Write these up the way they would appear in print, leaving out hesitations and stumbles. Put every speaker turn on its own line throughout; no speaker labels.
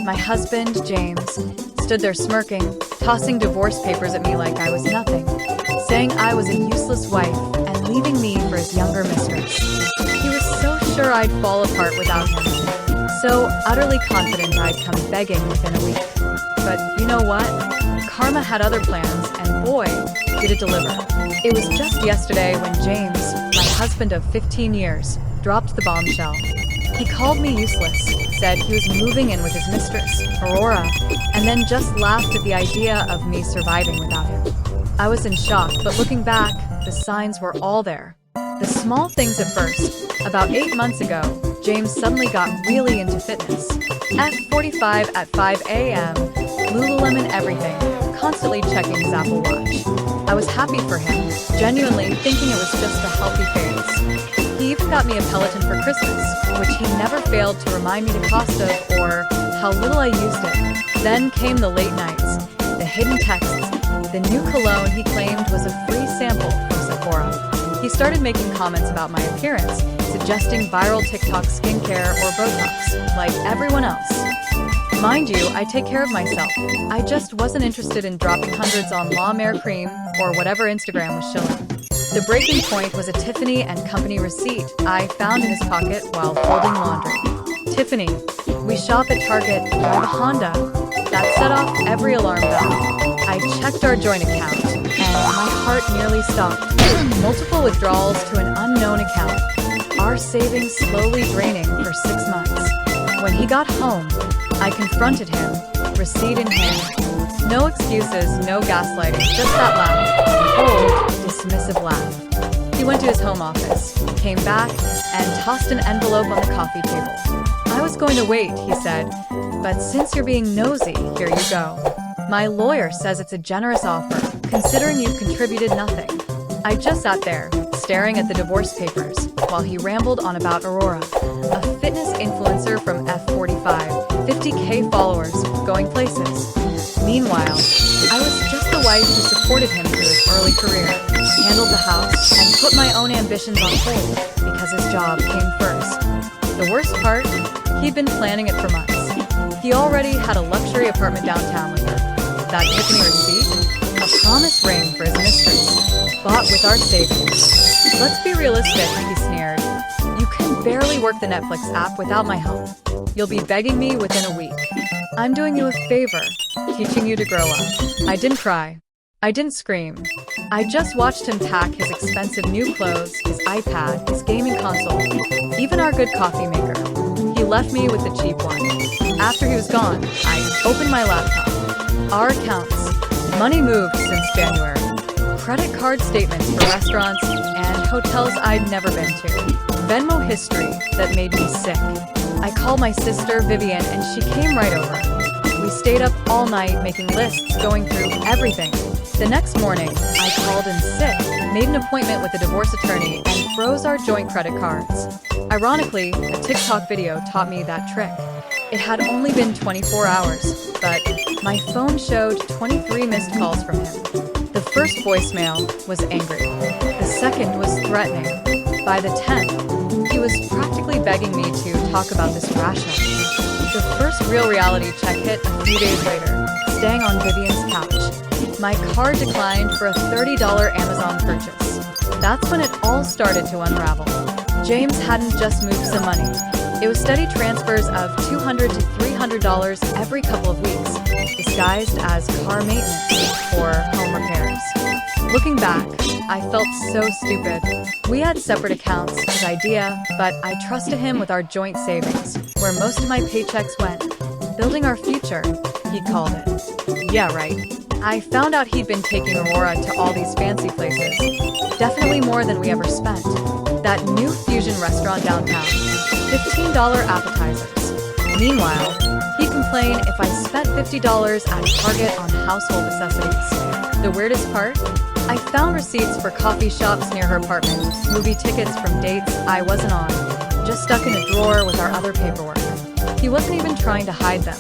My husband, James, stood there smirking, tossing divorce papers at me like I was nothing, saying I was a useless wife and leaving me for his younger mistress. He was so sure I'd fall apart without him, so utterly confident I'd come begging within a week. But you know what? Karma had other plans, and boy, did it deliver. It was just yesterday when James, my husband of 15 years, dropped the bombshell. He called me useless, said he was moving in with his mistress, Aurora, and then just laughed at the idea of me surviving without him. I was in shock, but looking back, the signs were all there. The small things at first. About 8 months ago, James suddenly got really into fitness. F45 at 5 a.m., Lululemon everything, constantly checking his Apple Watch. I was happy for him, genuinely thinking it was just a healthy phase. He even got me a Peloton for Christmas, which he never failed to remind me the cost of or how little I used it. Then came the late nights, the hidden texts, the new cologne he claimed was a free sample from Sephora. He started making comments about my appearance, suggesting viral TikTok skincare or Botox, like everyone else. Mind you, I take care of myself. I just wasn't interested in dropping hundreds on La Mer cream or whatever Instagram was shilling. The breaking point was a Tiffany & Company receipt I found in his pocket while folding laundry. Tiffany. We shop at Target, drive a Honda. That set off every alarm bell. I checked our joint account, and my heart nearly stopped. Multiple withdrawals to an unknown account. Our savings slowly draining for 6 months. When he got home, I confronted him, receipt in hand. No excuses, no gaslighting, just that laugh. Cold, dismissive laugh. He went to his home office, came back, and tossed an envelope on the coffee table. I was going to wait, he said, but since you're being nosy, here you go. My lawyer says it's a generous offer, considering you contributed nothing. I just sat there, staring at the divorce papers, while he rambled on about Aurora, a fitness influencer from F45, 50K followers, going places. Meanwhile, I was just the wife who supported him through his early career, handled the house, and put my own ambitions on hold because his job came first. The worst part? He'd been planning it for months. He already had a luxury apartment downtown with her. That Tiffany receipt? A promise ring for his mistress, bought with our savings. Let's be realistic, he sneered. You can barely work the Netflix app without my help. You'll be begging me within a week. I'm doing you a favor, teaching you to grow up. I didn't cry. I didn't scream. I just watched him pack his expensive new clothes, his iPad, his gaming console, even our good coffee maker. He left me with the cheap one. After he was gone, I opened my laptop. Our accounts. Money moved since January. Credit card statements for restaurants and hotels I'd never been to. Venmo history that made me sick. I called my sister, Vivian, and she came right over. We stayed up all night making lists, going through everything. The next morning, I called in sick, made an appointment with a divorce attorney, and froze our joint credit cards. Ironically, a TikTok video taught me that trick. It had only been 24 hours, but my phone showed 23 missed calls from him. The first voicemail was angry. The second was threatening. By the 10th, he was practically begging me to talk about this rationally. The first real reality check hit a few days later, staying on Vivian's couch. My card declined for a $30 Amazon purchase. That's when it all started to unravel. James hadn't just moved some money. It was steady transfers of $200 to $300 every couple of weeks, disguised as car maintenance or home repairs. Looking back, I felt so stupid. We had separate accounts, his idea, but I trusted him with our joint savings, where most of my paychecks went. Building our future, he called it. Yeah, right. I found out he'd been taking Aurora to all these fancy places. Definitely more than we ever spent. That new fusion restaurant downtown. $15 appetizers. Meanwhile, he'd complain if I spent $50 at Target on household necessities. The weirdest part? I found receipts for coffee shops near her apartment, movie tickets from dates I wasn't on, just stuck in a drawer with our other paperwork. He wasn't even trying to hide them.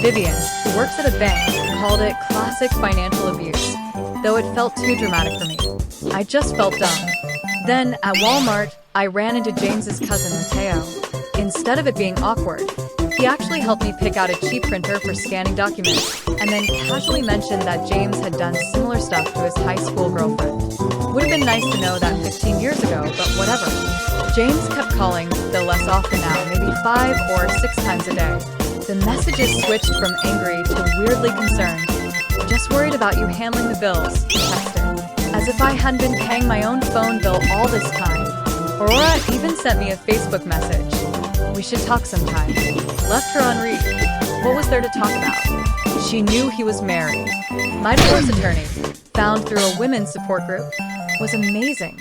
Vivian, who works at a bank, called it classic financial abuse, though it felt too dramatic for me. I just felt dumb. Then, at Walmart, I ran into James's cousin, Mateo. Instead of it being awkward, He actually helped me pick out a cheap printer for scanning documents, and then casually mentioned that James had done similar stuff to his high school girlfriend. Would have been nice to know that 15 years ago, but whatever. James kept calling, though less often now, maybe 5 or 6 times a day. The messages switched from angry to weirdly concerned. Just worried about you handling the bills, he texted. As if I hadn't been paying my own phone bill all this time. Aurora even sent me a Facebook message. We should talk sometime. Left her on read. What was there to talk about? She knew he was married. My divorce attorney, found through a women's support group, was amazing.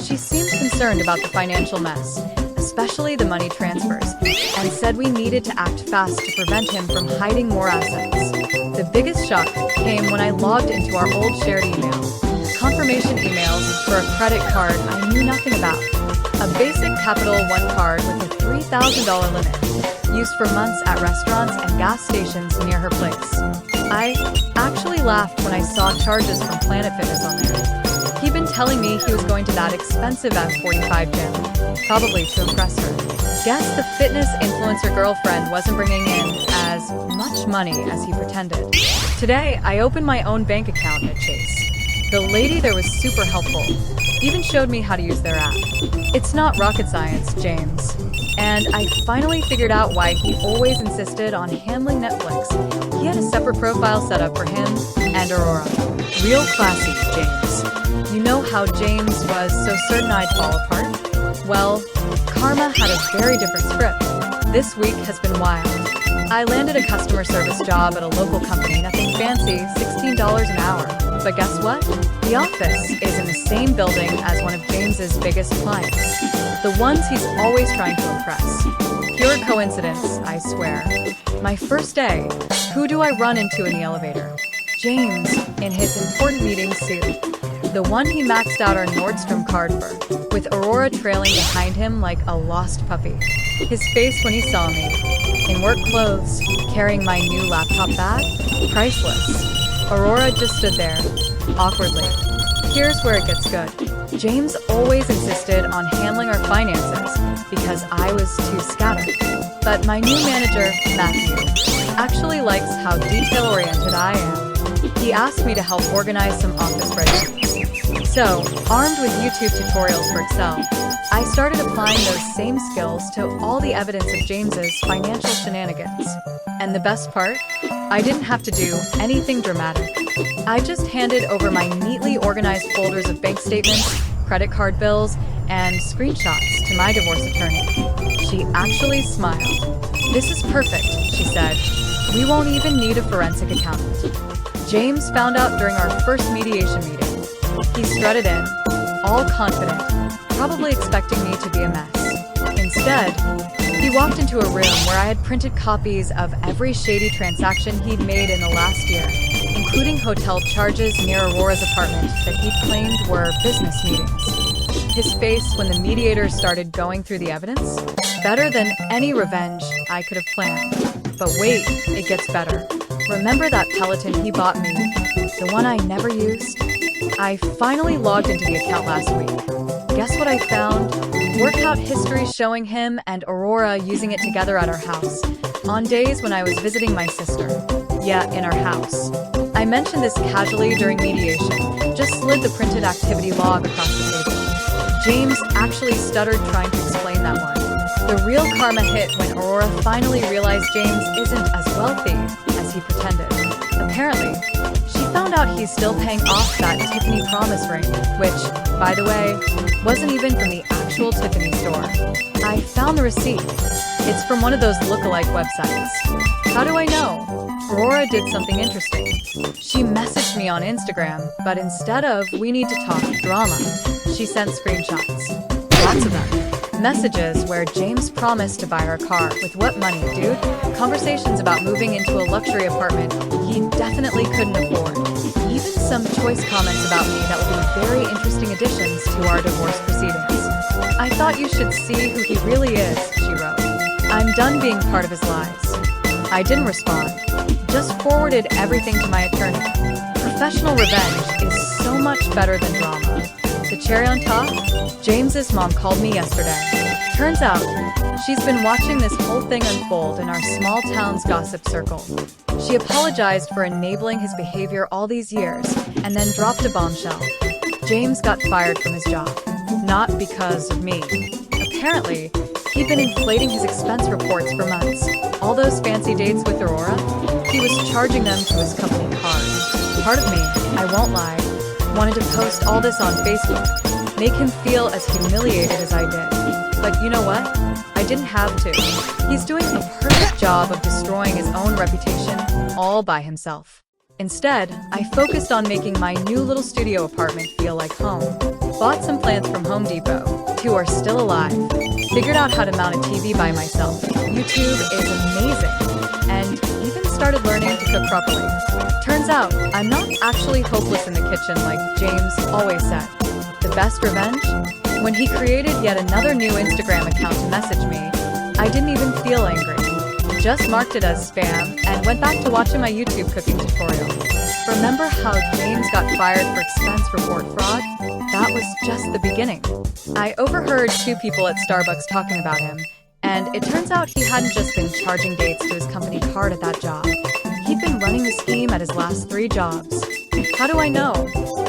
She seemed concerned about the financial mess, especially the money transfers, and said we needed to act fast to prevent him from hiding more assets. The biggest shock came when I logged into our old shared email. Confirmation emails for a credit card I knew nothing about. A basic Capital One card with a $3,000 limit, used for months at restaurants and gas stations near her place. I actually laughed when I saw charges from Planet Fitness on there. He'd been telling me he was going to that expensive F45 gym, probably to impress her. Guess the fitness influencer girlfriend wasn't bringing in as much money as he pretended. Today, I opened my own bank account at Chase. The lady there was super helpful, even showed me how to use their app. It's not rocket science, James. And I finally figured out why he always insisted on handling Netflix. He had a separate profile set up for him and Aurora. Real classy, James. You know how James was so certain I'd fall apart? Well, karma had a very different script. This week has been wild. I landed a customer service job at a local company, nothing fancy, $16 an hour. But guess what? The office is in the same building as one of James's biggest clients. The ones he's always trying to impress. Pure coincidence, I swear. My first day, who do I run into in the elevator? James, in his important meeting suit. The one he maxed out our Nordstrom card for, with Aurora trailing behind him like a lost puppy. His face when he saw me, in work clothes, carrying my new laptop bag, priceless. Aurora just stood there, awkwardly. Here's where it gets good. James always insisted on handling our finances because I was too scattered. But my new manager, Matthew, actually likes how detail-oriented I am. He asked me to help organize some office spreadsheets. So, armed with YouTube tutorials for Excel, I started applying those same skills to all the evidence of James's financial shenanigans. And the best part? I didn't have to do anything dramatic. I just handed over my neatly organized folders of bank statements, credit card bills, and screenshots to my divorce attorney. She actually smiled. "This is perfect," she said. "We won't even need a forensic accountant." James found out during our first mediation meeting. He strutted in, all confident, probably expecting me to be a mess. Instead, he walked into a room where I had printed copies of every shady transaction he'd made in the last year, including hotel charges near Aurora's apartment that he claimed were business meetings. His face when the mediator started going through the evidence? Better than any revenge I could have planned. But wait, it gets better. Remember that Peloton he bought me? The one I never used? I finally logged into the account last week. Guess what I found? Workout history showing him and Aurora using it together at our house, on days when I was visiting my sister. Yeah, in our house. I mentioned this casually during mediation, just slid the printed activity log across the table. James actually stuttered trying to explain that one. The real karma hit when Aurora finally realized James isn't as wealthy as he pretended. Apparently, she found out he's still paying off that Tiffany promise ring, which, by the way, wasn't even from the actual Tiffany store. I found the receipt. It's from one of those lookalike websites. How do I know? Aurora did something interesting. She messaged me on Instagram, but instead of "we need to talk" drama, she sent screenshots. Lots of them. Messages where James promised to buy her a car. With what money, dude? Conversations about moving into a luxury apartment he definitely couldn't afford. Even some choice comments about me that will be very interesting additions to our divorce proceedings. "I thought you should see who he really is," she wrote. "I'm done being part of his lies." I didn't respond, just forwarded everything to my attorney. Professional revenge is so much better than drama. The cherry on top? James's mom called me yesterday. Turns out, she's been watching this whole thing unfold in our small town's gossip circle. She apologized for enabling his behavior all these years, and then dropped a bombshell. James got fired from his job. Not because of me. Apparently, he'd been inflating his expense reports for months. All those fancy dates with Aurora, he was charging them to his company card. Part of me, I won't lie, wanted to post all this on Facebook, make him feel as humiliated as I did. But you know what? I didn't have to. He's doing a perfect job of destroying his own reputation all by himself. Instead, I focused on making my new little studio apartment feel like home. Bought some plants from Home Depot. 2 are still alive. Figured out how to mount a TV by myself. YouTube is amazing. And even started learning to cook properly. Turns out, I'm not actually hopeless in the kitchen like James always said. The best revenge? When he created yet another new Instagram account to message me, I didn't even feel angry. Just marked it as spam and went back to watching my YouTube cooking tutorial. Remember how James got fired for expense report fraud? That was just the beginning. I overheard 2 people at Starbucks talking about him, and it turns out he hadn't just been charging dates to his company card at that job. He'd been running the scheme at his last 3 jobs. How do I know?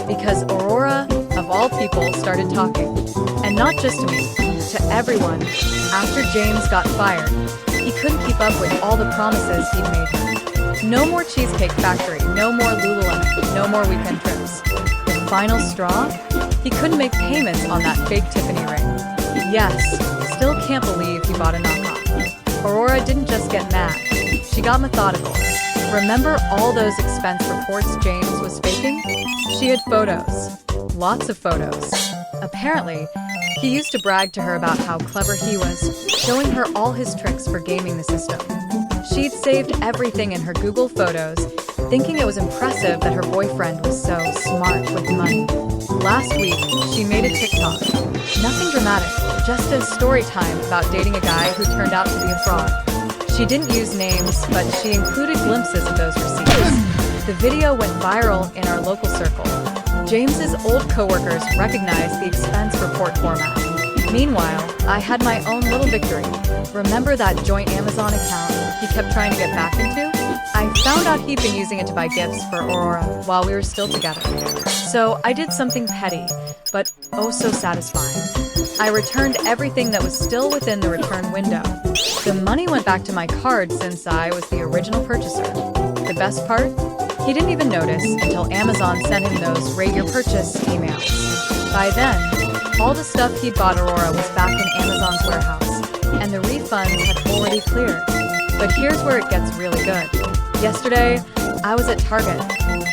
Because Aurora, of all people, started talking. And not just to me, to everyone. After James got fired, he couldn't keep up with all the promises he'd made her. No more Cheesecake Factory, no more Lululemon, no more weekend trips. The final straw? He couldn't make payments on that fake Tiffany ring. Yes, still can't believe he bought a knockoff. Aurora didn't just get mad, she got methodical. Remember all those expense reports James was faking? She had photos. Lots of photos. Apparently, he used to brag to her about how clever he was, showing her all his tricks for gaming the system. She'd saved everything in her Google Photos, thinking it was impressive that her boyfriend was so smart with money. Last week, she made a TikTok. Nothing dramatic, just a story time about dating a guy who turned out to be a fraud. She didn't use names, but she included glimpses of those receipts. The video went viral in our local circle. James's old coworkers recognized the expense report format. Meanwhile, I had my own little victory. Remember that joint Amazon account he kept trying to get back into? I found out he'd been using it to buy gifts for Aurora while we were still together. So I did something petty, but oh so satisfying. I returned everything that was still within the return window. The money went back to my card since I was the original purchaser. The best part? He didn't even notice until Amazon sent him those Rate Your Purchase emails. By then, all the stuff he'd bought Aurora was back in Amazon's warehouse, and the refunds had already cleared. But here's where it gets really good. Yesterday, I was at Target,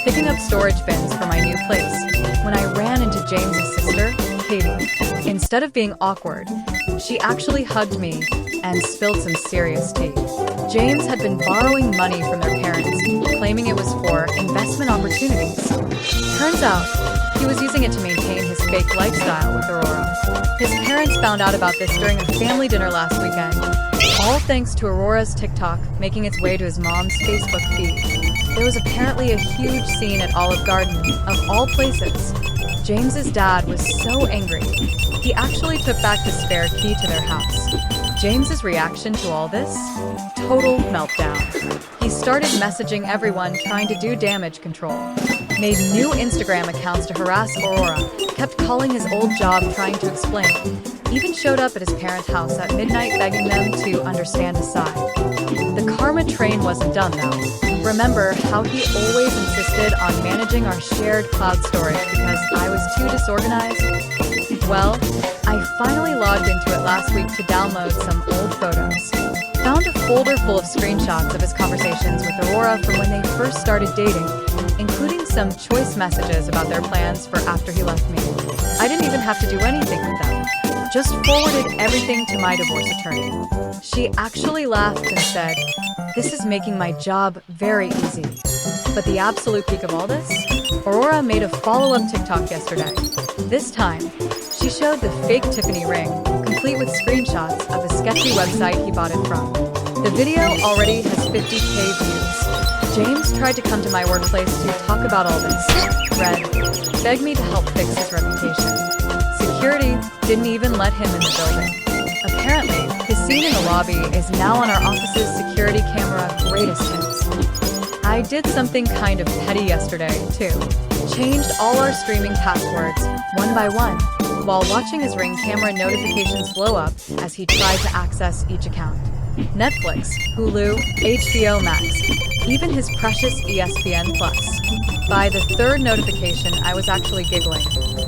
picking up storage bins for my new place, when I ran into James's sister, Katie. Instead of being awkward, she actually hugged me and spilled some serious tea. James had been borrowing money from their parents, claiming it was for investment opportunities. Turns out, he was using it to maintain his fake lifestyle with Aurora. His parents found out about this during a family dinner last weekend, all thanks to Aurora's TikTok making its way to his mom's Facebook feed. There was apparently a huge scene at Olive Garden, of all places. James's dad was so angry, he actually took back the spare key to their house. James's reaction to all this? Total meltdown. He started messaging everyone trying to do damage control. Made new Instagram accounts to harass Aurora. Kept calling his old job trying to explain. Even showed up at his parents' house at midnight begging them to understand his side. The karma train wasn't done though. Remember how he always insisted on managing our shared cloud storage because I was too disorganized? Well, I finally logged into it last week to download some old photos. Found a folder full of screenshots of his conversations with Aurora from when they first started dating, including some choice messages about their plans for after he left me. I didn't even have to do anything with them. Just forwarded everything to my divorce attorney. She actually laughed and said, "This is making my job very easy." But the absolute peak of all this? Aurora made a follow-up TikTok yesterday. This time, she showed the fake Tiffany ring, complete with screenshots of a sketchy website he bought it from. The video already has 50K views. James tried to come to my workplace to talk about all this. Red begged me to help fix his reputation. Security didn't even let him in the building. Apparently, his scene in the lobby is now on our office's security camera greatest hits. I did something kind of petty yesterday, too. Changed all our streaming passwords, one by one, while watching his Ring camera notifications blow up as he tried to access each account. Netflix, Hulu, HBO Max, even his precious ESPN+. By the third notification, I was actually giggling.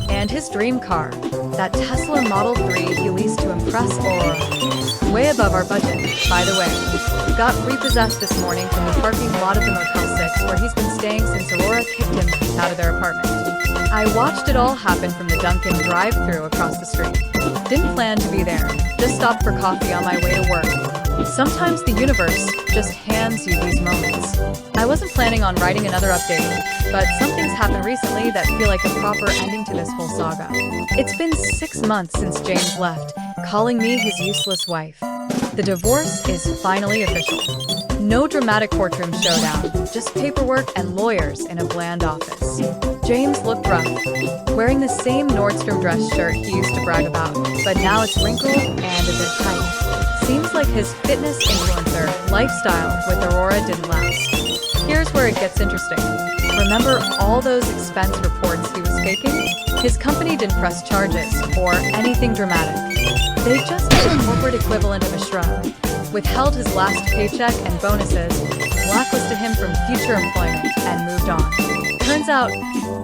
And his dream car, that Tesla Model 3 he leased to impress Aurora. Way above our budget, by the way. Got repossessed this morning from the parking lot of the Motel 6 where he's been staying since Aurora kicked him out of their apartment. I watched it all happen from the Dunkin' drive-thru across the street. Didn't plan to be there, just stopped for coffee on my way to work. Sometimes the universe just hands you these moments. I wasn't planning on writing another update, but some things happened recently that feel like a proper ending to this whole saga. It's been 6 months since James left, calling me his useless wife. The divorce is finally official. No dramatic courtroom showdown, just paperwork and lawyers in a bland office. James looked rough, wearing the same Nordstrom dress shirt he used to brag about, but now it's wrinkled and a bit tight. Seems like his fitness influencer lifestyle with Aurora didn't last. Here's where it gets interesting. Remember all those expense reports he was faking? His company didn't press charges or anything dramatic. They just did a corporate equivalent of a shrug, withheld his last paycheck and bonuses, blacklisted him from future employment, and moved on. Turns out,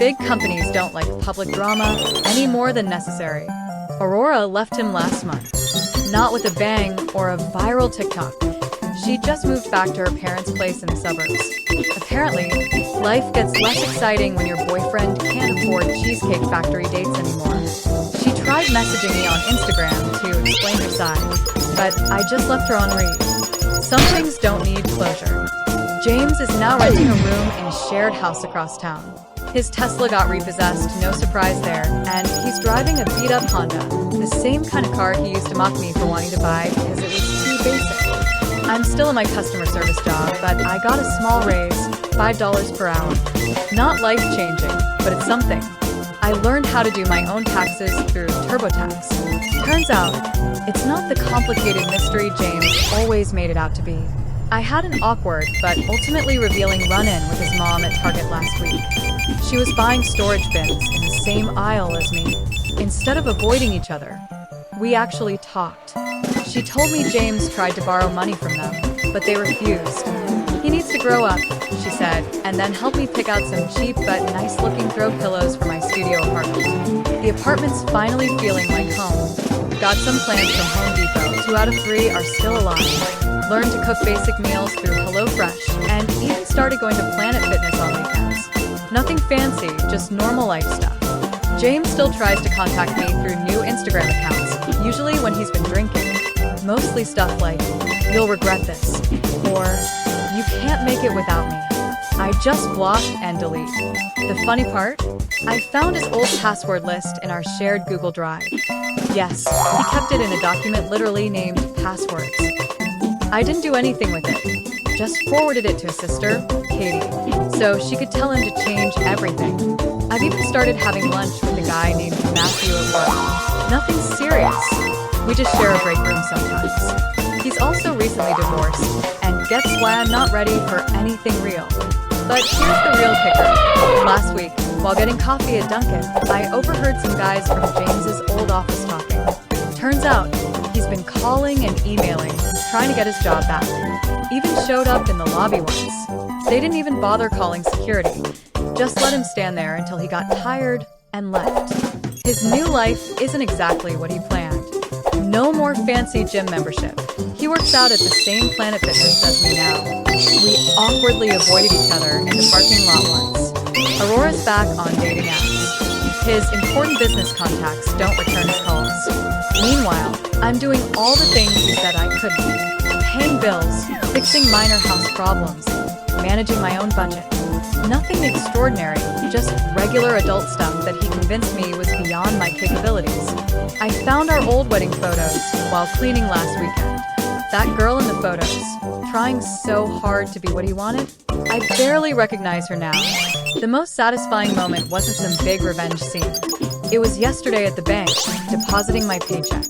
big companies don't like public drama any more than necessary. Aurora left him last month. Not with a bang or a viral TikTok. She just moved back to her parents' place in the suburbs. Apparently, life gets less exciting when your boyfriend can't afford Cheesecake Factory dates anymore. She tried messaging me on Instagram to explain her side, but I just left her on read. Some things don't need closure. James is now renting a room in a shared house across town. His Tesla got repossessed, no surprise there, and he's driving a beat-up Honda, the same kind of car he used to mock me for wanting to buy because it was too basic. I'm still in my customer service job, but I got a small raise, $5 per hour. Not life-changing, but it's something. I learned how to do my own taxes through TurboTax. Turns out, it's not the complicated mystery James always made it out to be. I had an awkward, but ultimately revealing run-in with his mom at Target last week. She was buying storage bins in the same aisle as me. Instead of avoiding each other, we actually talked. She told me James tried to borrow money from them, but they refused. He needs to grow up, she said, and then help me pick out some cheap but nice-looking throw pillows for my studio apartment. The apartment's finally feeling like home. Got some plants from Home Depot. 2 out of 3 are still alive. Learned to cook basic meals through HelloFresh, and even started going to Planet Fitness on weekends. Nothing fancy, just normal life stuff. James still tries to contact me through new Instagram accounts, usually when he's been drinking. Mostly stuff like, "You'll regret this," or "You can't make it without me." I just block and delete. The funny part? I found his old password list in our shared Google Drive. Yes, he kept it in a document literally named Passwords. I didn't do anything with it, just forwarded it to his sister, Katie, so she could tell him to change everything. I've even started having lunch with a guy named Matthew at work. Nothing serious. We just share a break room sometimes. He's also recently divorced, and gets why I'm not ready for anything real. But here's the real kicker. Last week, while getting coffee at Dunkin', I overheard some guys from James's old office talking. Turns out, he's been calling and emailing, trying to get his job back. Even showed up in the lobby once. They didn't even bother calling security. Just let him stand there until he got tired and left. His new life isn't exactly what he planned. No more fancy gym membership. He works out at the same Planet Fitness as me now. We awkwardly avoided each other in the parking lot once. Aurora's back on dating apps. His important business contacts don't return his calls. Meanwhile, I'm doing all the things he said I couldn't. Paying bills, fixing minor house problems, managing my own budget. Nothing extraordinary, just regular adult stuff that he convinced me was beyond my capabilities. I found our old wedding photos while cleaning last weekend. That girl in the photos, trying so hard to be what he wanted, I barely recognize her now. The most satisfying moment wasn't some big revenge scene. It was yesterday at the bank, depositing my paycheck.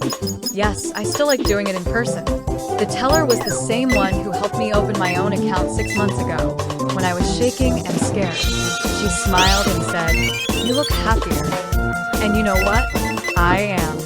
Yes, I still like doing it in person. The teller was the same one who helped me open my own account 6 months ago, when I was shaking and scared. She smiled and said, "You look happier." And you know what? I am.